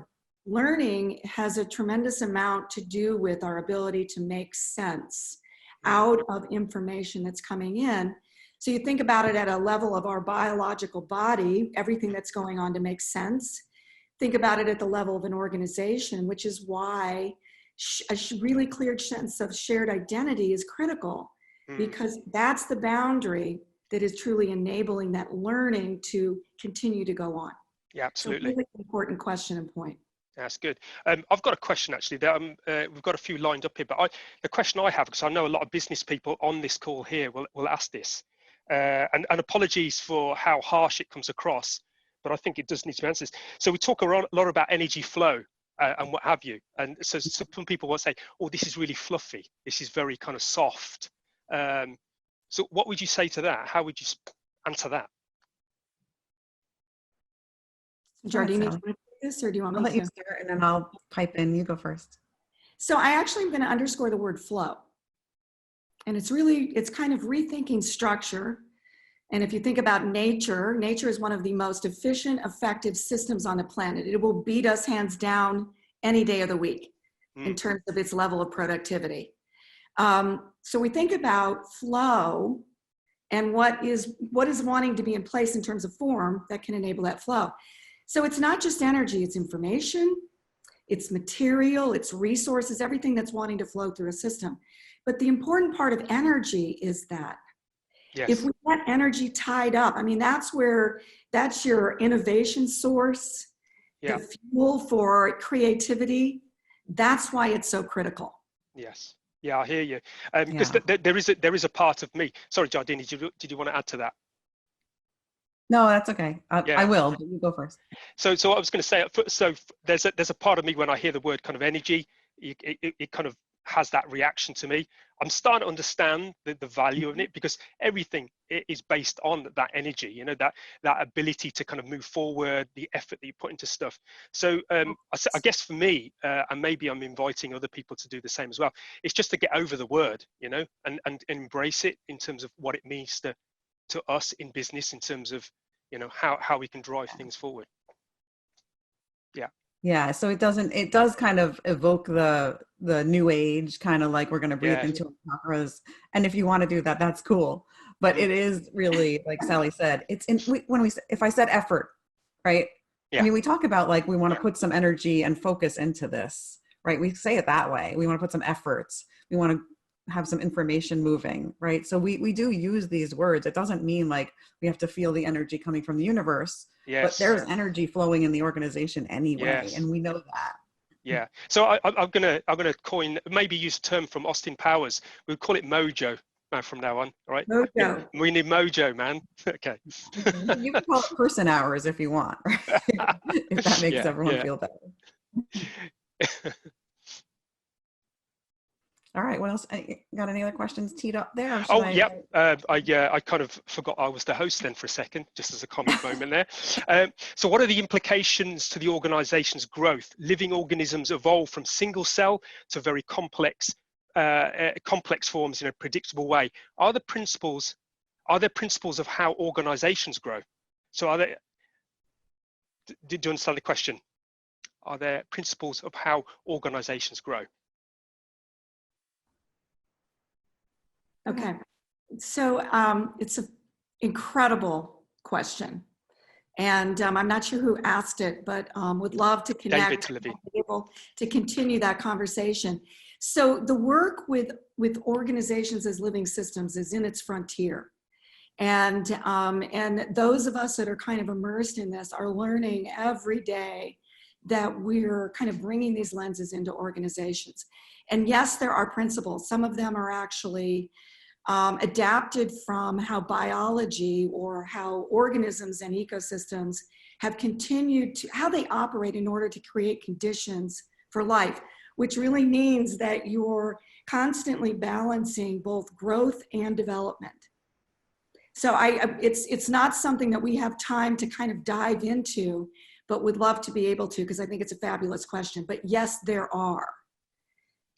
learning has a tremendous amount to do with our ability to make sense out of information that's coming in. So you think about it at a level of our biological body, everything that's going on to make sense. Think about it at the level of an organization, which is why a really clear sense of shared identity is critical, because that's the boundary that is truly enabling that learning to continue to go on. Yeah, absolutely. So really important question and point. That's good. I've got a question actually that we've got a few lined up here, but the question I have, because I know a lot of business people on this call here will ask this, and apologies for how harsh it comes across, but I think it does need to be answered. So we talk a lot about energy flow and what have you, and so some people will say, oh, this is really fluffy, this is very kind of soft. So what would you say to that? How would you answer that? Jardina, do you Sally. want to take this or do you want I'll me let you to? start and then I'll pipe in. You go first. So I actually am going to underscore the word flow. And it's kind of rethinking structure. And if you think about nature, nature is one of the most efficient, effective systems on the planet. It will beat us hands down any day of the week in terms of its level of productivity. So we think about flow and what is wanting to be in place in terms of form that can enable that flow. So it's not just energy, it's information, it's material, it's resources, everything that's wanting to flow through a system. But the important part of energy is that if we get energy tied up, I mean, that's your innovation source, the fuel for creativity. That's why it's so critical. Yes. Yeah, I hear you. Because there is a part of me. Sorry, Jardina, did you want to add to that? No, that's okay. I will, but you go first. So I was going to say, so there's a part of me when I hear the word kind of energy, it kind of has that reaction to me. I'm starting to understand the value of it, because everything is based on that energy, you know, that ability to kind of move forward, the effort that you put into stuff. So I guess for me, and maybe I'm inviting other people to do the same as well, it's just to get over the word, you know, and embrace it in terms of what it means to us in business, in terms of, you know, how we can drive things forward. Yeah, so it does kind of evoke the new age, kind of like we're going to breathe into our chakras. And if you want to do that, that's cool. But it is really, like Sally said, it's if I said effort, right? I mean, we talk about like, we want to put some energy and focus into this, right? We say it that way. We want to put some efforts. We want to have some information moving, right? So we do use these words. It doesn't mean like we have to feel the energy coming from the universe. But there's energy flowing in the organization anyway, and we know that. Yeah. So I'm gonna coin, maybe use a term from Austin Powers. We'll call it mojo from now on. All right. Mojo. We need mojo, man. Okay. You can call it person hours if you want, right? If that makes everyone feel better. All right. What else? Got any other questions teed up there? I kind of forgot I was the host then for a second, just as a comic moment there. So what are the implications to the organization's growth? Living organisms evolve from single cell to very complex forms in a predictable way. Are there principles of how organizations grow? So did you understand the question? Are there principles of how organizations grow? Okay, so it's an incredible question, and I'm not sure who asked it, but would love to connect and be able to continue that conversation. So the work with organizations as living systems is in its frontier, and those of us that are kind of immersed in this are learning every day that we're kind of bringing these lenses into organizations. And yes, there are principles. Some of them are actually adapted from how biology or how organisms and ecosystems have continued to, how they operate in order to create conditions for life, which really means that you're constantly balancing both growth and development. So it's not something that we have time to kind of dive into, but would love to be able to, because I think it's a fabulous question. But yes, there are.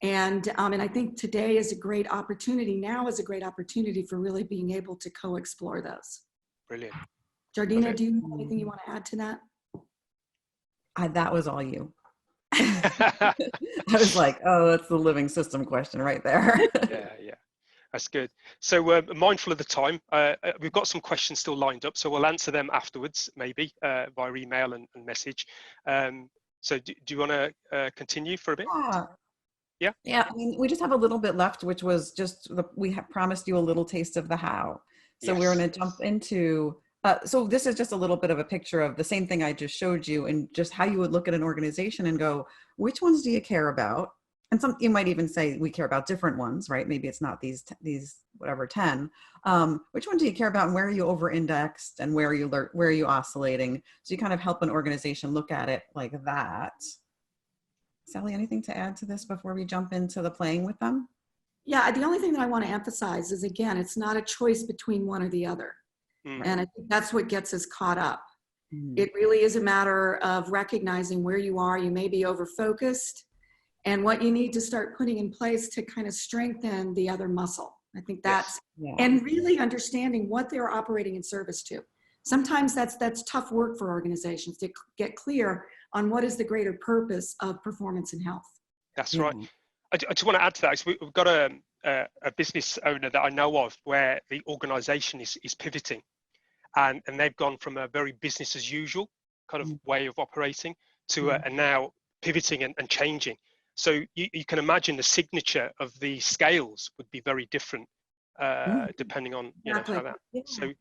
And I think today is a great opportunity. Now is a great opportunity for really being able to co-explore those. Brilliant. Jardina, do you have anything you want to add to that? That was all you. I was like, oh, that's the living system question right there. Yeah. That's good. So mindful of the time, we've got some questions still lined up, so we'll answer them afterwards, maybe via email and message. So do you want to continue for a bit? Yeah. I mean, we just have a little bit left, which was just we have promised you a little taste of the how. So we're going to jump into. So this is just a little bit of a picture of the same thing I just showed you, and just how you would look at an organization and go, which ones do you care about? And some, you might even say we care about different ones, right? Maybe it's not these whatever 10. Which one do you care about, and where are you over-indexed, and where are you oscillating? So you kind of help an organization look at it like that. Sally, anything to add to this before we jump into the playing with them? Yeah, the only thing that I want to emphasize is, again, it's not a choice between one or the other. And I think that's what gets us caught up. It really is a matter of recognizing where you are. You may be over-focused and what you need to start putting in place to kind of strengthen the other muscle. I think that's, and really understanding what they're operating in service to. Sometimes that's tough work for organizations to get clear on what is the greater purpose of performance and health. That's right. I just want to add to that. We've got a business owner that I know of where the organization is pivoting, and they've gone from a very business as usual kind of way of operating to and now pivoting and changing. So you can imagine the signature of the scales would be very different depending on how that. So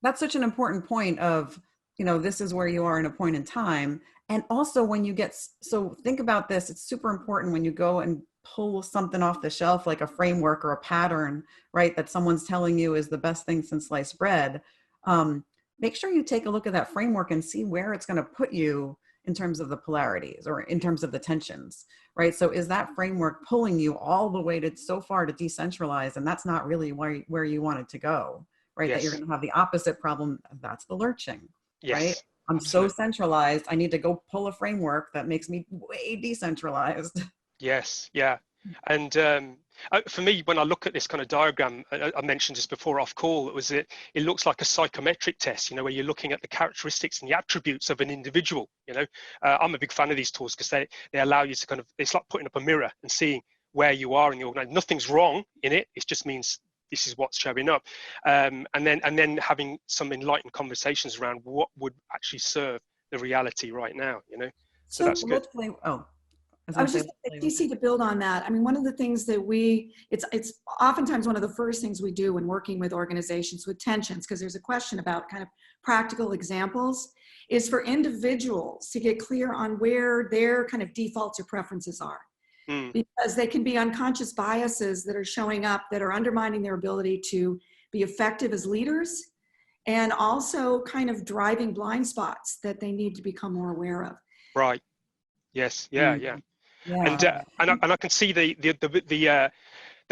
that's such an important point of, this is where you are in a point in time. And also when you get, so think about this, it's super important when you go and pull something off the shelf, like a framework or a pattern, right, that someone's telling you is the best thing since sliced bread. Make sure you take a look at that framework and see where it's going to put you in terms of the polarities or in terms of the tensions, right? So is that framework pulling you all the way to so far to decentralize, and that's not really where you want it to go, right? That you're going to have the opposite problem. That's the lurching, right? I'm so centralized. I need to go pull a framework that makes me way decentralized. Yes, yeah. And for me, when I look at this kind of diagram, I mentioned this before off call, it looks like a psychometric test, where you're looking at the characteristics and the attributes of an individual. I'm a big fan of these tools because they allow you to it's like putting up a mirror and seeing where you are in the organization. Nothing's wrong in it. It just means this is what's showing up. And then having some enlightened conversations around what would actually serve the reality right now, So that's good. I was just DC to build on that. I mean, one of the things that it's oftentimes one of the first things we do when working with organizations with tensions, because there's a question about kind of practical examples, is for individuals to get clear on where their kind of defaults or preferences are. Because they can be unconscious biases that are showing up that are undermining their ability to be effective as leaders, and also kind of driving blind spots that they need to become more aware of. Right. Yes. Yeah. And I can see the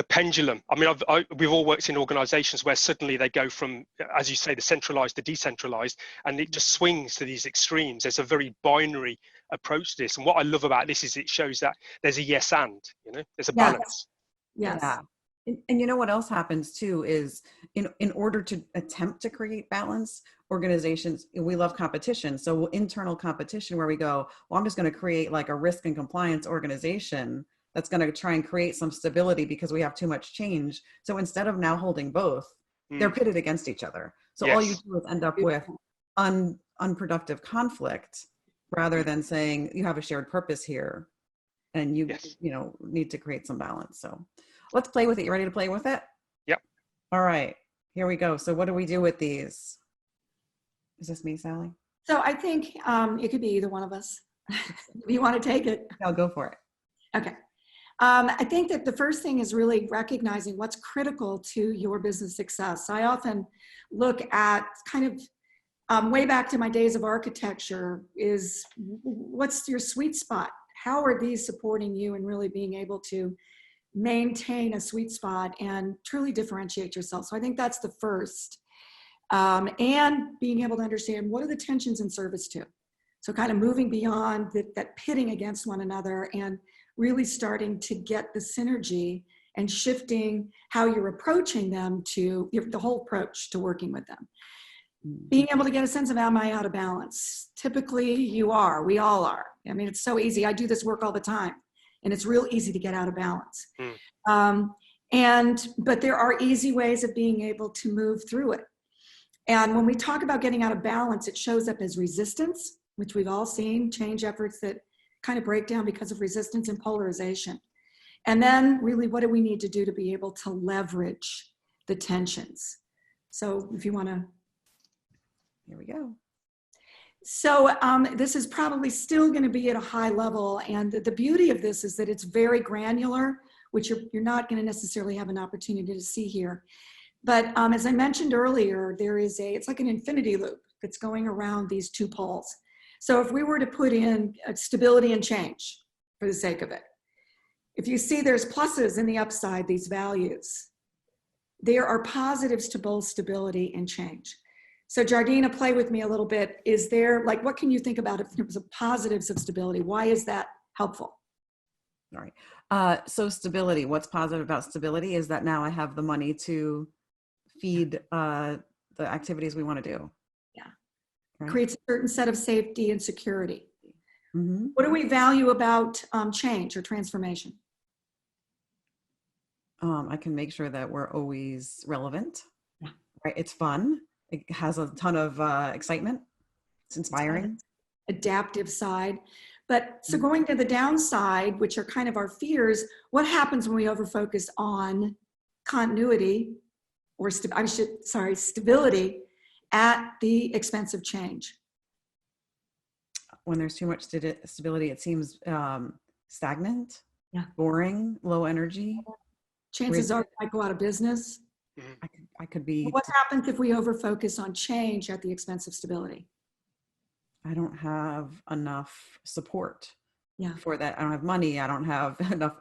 pendulum. I mean, we've all worked in organizations where suddenly they go from, as you say, the centralized to decentralized, and it just swings to these extremes. There's a very binary approach to this. And what I love about this is it shows that there's a yes and, there's a balance. Yes. Yeah. And you know what else happens too is in order to attempt to create balance, organizations, we love competition. So internal competition where we go, well, I'm just going to create like a risk and compliance organization that's going to try and create some stability because we have too much change. So instead of now holding both, they're pitted against each other. So all you do is end up with unproductive conflict rather than saying you have a shared purpose here and you need to create some balance. So let's play with it. You ready to play with it? Yep. All right, here we go. So what do we do with these? Is this me, Sally? So I think it could be either one of us. If you want to take it. I'll go for it. Okay. I think that the first thing is really recognizing what's critical to your business success. I often look at kind of way back to my days of architecture is what's your sweet spot? How are these supporting you and really being able to maintain a sweet spot and truly differentiate yourself? So I think that's the first. And being able to understand what are the tensions in service to. So kind of moving beyond that pitting against one another and really starting to get the synergy and shifting how you're approaching them to the whole approach to working with them. Being able to get a sense of, am I out of balance? Typically you are, we all are. I mean, it's so easy. I do this work all the time and it's real easy to get out of balance. But there are easy ways of being able to move through it. And when we talk about getting out of balance, it shows up as resistance, which we've all seen, change efforts that kind of break down because of resistance and polarization. And then really, what do we need to do to be able to leverage the tensions? So if you want to. Here we go. So this is probably still going to be at a high level. And the beauty of this is that it's very granular, which you're not going to necessarily have an opportunity to see here. But as I mentioned earlier, it's like an infinity loop that's going around these two poles. So if we were to put in stability and change for the sake of it, if you see there's pluses in the upside, these values, there are positives to both stability and change. So Jardena, play with me a little bit. Is there, like, what can you think about in terms of positives of stability? Why is that helpful? All right. So stability, what's positive about stability is that now I have the money to feed the activities we want to do. Yeah. Right? Creates a certain set of safety and security. Mm-hmm. What do we value about change or transformation? I can make sure that we're always relevant. Yeah. Right? It's fun. It has a ton of excitement. It's inspiring. Adaptive side. But so going to the downside, which are kind of our fears, what happens when we overfocus on continuity or stability at the expense of change? When there's too much stability, it seems stagnant, Yeah. boring, low energy. Chances are I go out of business. I could be. What happens if we overfocus on change at the expense of stability? I don't have enough support. Yeah. For that, I don't have money. I don't have enough.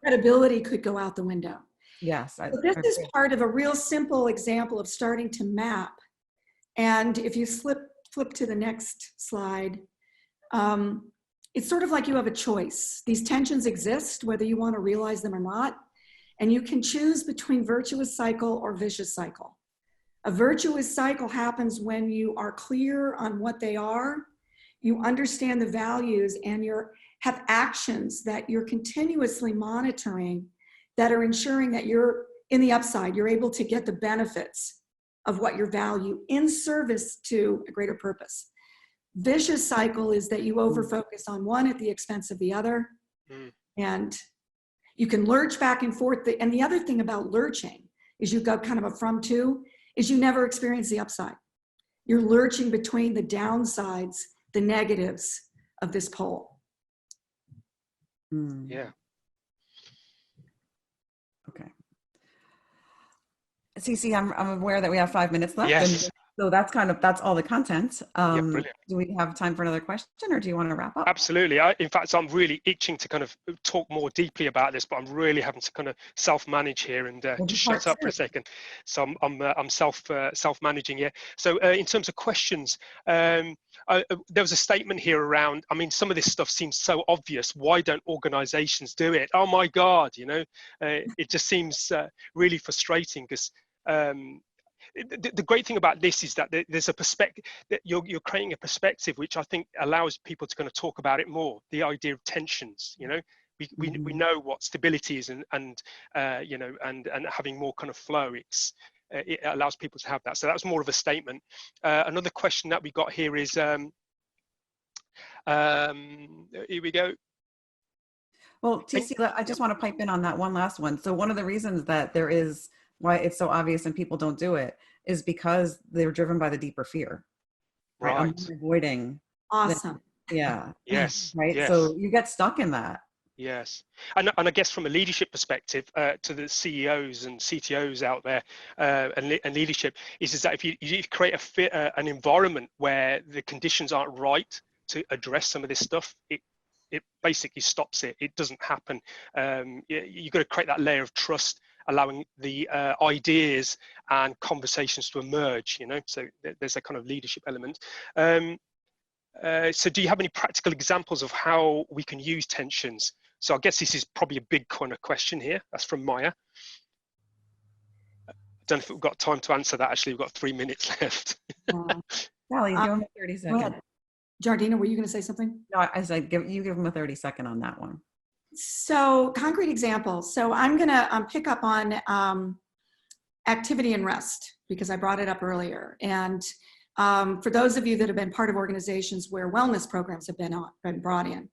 Credibility could go out the window. Yes. So this is part of a real simple example of starting to map. And if you flip to the next slide, it's sort of like you have a choice. These tensions exist, whether you want to realize them or not. And you can choose between virtuous cycle or vicious cycle. A virtuous cycle happens when you are clear on what they are, you understand the values, and you have actions that you're continuously monitoring that are ensuring that you're in the upside, you're able to get the benefits of what you value in service to a greater purpose. Vicious cycle is that you overfocus on one at the expense of the other. And you can lurch back and forth. And the other thing about lurching is you've got kind of a from to, is you never experience the upside. You're lurching between the downsides, the negatives of this pole. Yeah. Okay. Cece, I'm aware that we have 5 minutes left. Yes. And so that's all the content. Yeah, brilliant. Do we have time for another question, or do you want to wrap up? Absolutely. In fact, I'm really itching to kind of talk more deeply about this, but I'm really having to kind of self-manage here and just shut up for a second. So I'm self-managing here. So in terms of questions, there was a statement here around, I mean, some of this stuff seems so obvious. Why don't organizations do it? Oh my God, you know, it just seems really frustrating because the great thing about this is that there's a perspective that you're creating a perspective which I think allows people to kind of talk about it more. The idea of tensions, you know, we know what stability is, and you know, and having more kind of flow. It allows people to have that. So that's more of a statement. Another question that we got here is, here we go. Well, TC, I just want to pipe in on that one last one. So one of the reasons that there is why it's so obvious and people don't do it is because they're driven by the deeper fear. Right. I'm avoiding. Awesome. Yeah. Yes. Right. Yes. So you get stuck in that. Yes. And I guess from a leadership perspective, to the CEOs and CTOs out there, and leadership is that if you create an environment where the conditions aren't right to address some of this stuff, it basically stops it. It doesn't happen. You've got to create that layer of trust, allowing the ideas and conversations to emerge, you know, so there's a kind of leadership element. So do you have any practical examples of how we can use tensions? So I guess this is probably a big kind of question here. That's from Maya. I don't know if we've got time to answer that. Actually, we've got 3 minutes left. Sally, give them a 30 seconds. Jardena, were you going to say something? No, I said give them a 30-second on that one. So concrete example. So I'm going to pick up on activity and rest because I brought it up earlier. And for those of you that have been part of organizations where wellness programs have been brought in,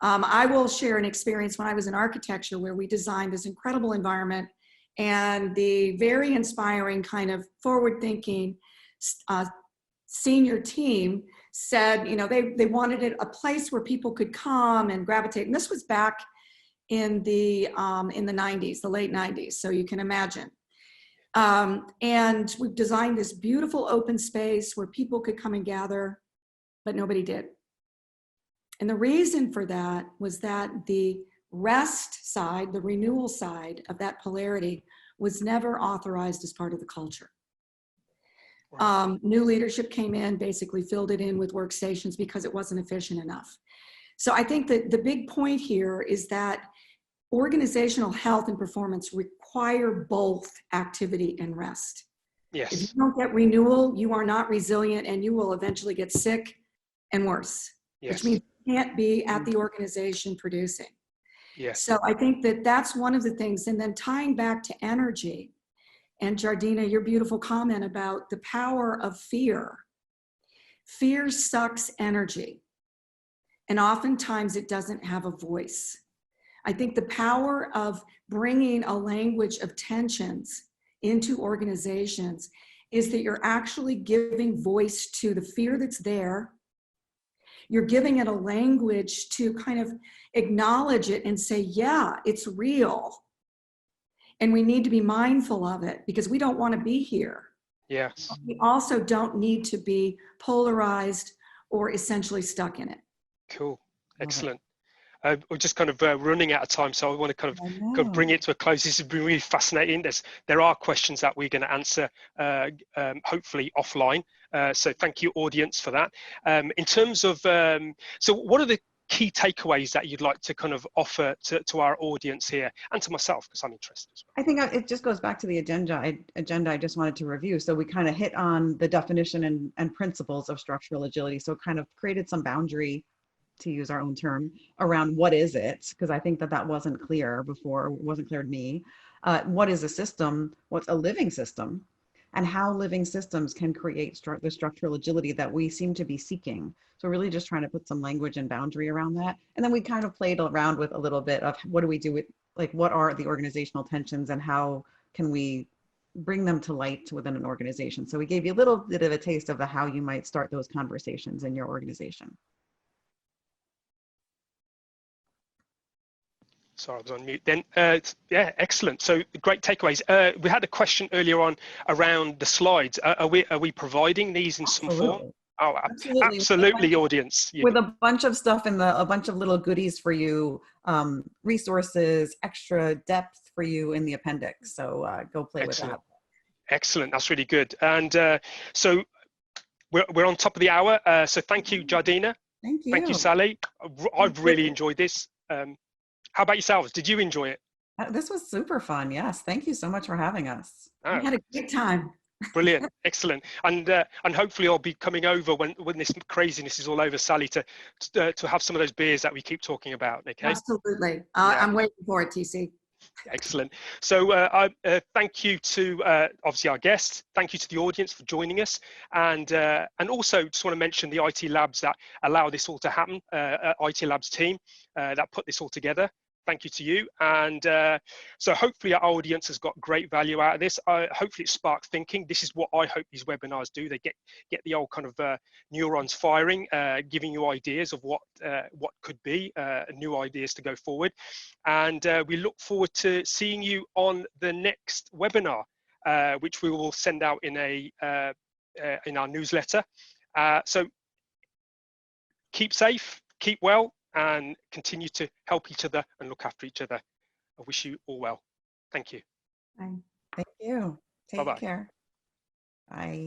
I will share an experience when I was in architecture where we designed this incredible environment, and the very inspiring kind of forward-thinking senior team said, you know, they wanted it a place where people could come and gravitate. And this was back in the 90s, the late 90s. So you can imagine. And we've designed this beautiful open space where people could come and gather, but nobody did. And the reason for that was that the rest side, the renewal side of that polarity was never authorized as part of the culture. New leadership came in, basically filled it in with workstations because it wasn't efficient enough. So I think that the big point here is that organizational health and performance require both activity and rest. Yes. If you don't get renewal, you are not resilient and you will eventually get sick and worse, Yes. which means you can't be at the organization producing. Yes. So I think that that's one of the things. And then tying back to energy, and Jardena, your beautiful comment about the power of fear. Fear sucks energy, and oftentimes it doesn't have a voice. I think the power of bringing a language of tensions into organizations is that you're actually giving voice to the fear that's there. You're giving it a language to kind of acknowledge it and say, yeah, it's real. And we need to be mindful of it because we don't want to be here. Yes. We also don't need to be polarized or essentially stuck in it. Cool. Excellent. We're just kind of running out of time, so I want to kind of bring it to a close. This has been really fascinating. There are questions that we're going to answer, hopefully offline. So thank you, audience, for that. In terms of, so what are the key takeaways that you'd like to kind of offer to our audience here and to myself, because I'm interested as well? I think it just goes back to the agenda I just wanted to review. So we kind of hit on the definition and principles of structural agility. So kind of created some boundary, to use our own term, around what is it, because I think that wasn't clear before, wasn't clear to me. What is a system? What's a living system? And how living systems can create the structural agility that we seem to be seeking. So really just trying to put some language and boundary around that. And then we kind of played around with a little bit of what do we do with, like, what are the organizational tensions and how can we bring them to light within an organization? So we gave you a little bit of a taste of how you might start those conversations in your organization. Sorry, I was on mute then. Yeah, excellent. So great takeaways. We had a question earlier on around the slides. Are we providing these in some form? Oh, absolutely, audience. With a bunch of stuff in a bunch of little goodies for you, resources, extra depth for you in the appendix. So go play with that. Excellent. That's really good. And so we're on top of the hour. So thank you, Jardena. Thank you. Thank you, Sally. I've really enjoyed this. How about yourselves? Did you enjoy it? This was super fun. Yes. Thank you so much for having us. I had a great time. Brilliant. Excellent. And hopefully I'll be coming over when this craziness is all over, Sally, to have some of those beers that we keep talking about. Okay. Absolutely. Yeah. I'm waiting for it, TC. Excellent. So thank you to obviously our guests. Thank you to the audience for joining us, and also just want to mention the IT Labs that allow this all to happen. IT Labs team that put this all together. Thank you to you. And so hopefully our audience has got great value out of this. Hopefully it sparked thinking. This is what I hope these webinars do. They get the old kind of neurons firing, giving you ideas of what could be, new ideas to go forward. And we look forward to seeing you on the next webinar, which we will send out in our newsletter. So keep safe, keep well, and continue to help each other and look after each other. I wish you all well. Thank you. Bye. Thank you. Take care. Bye.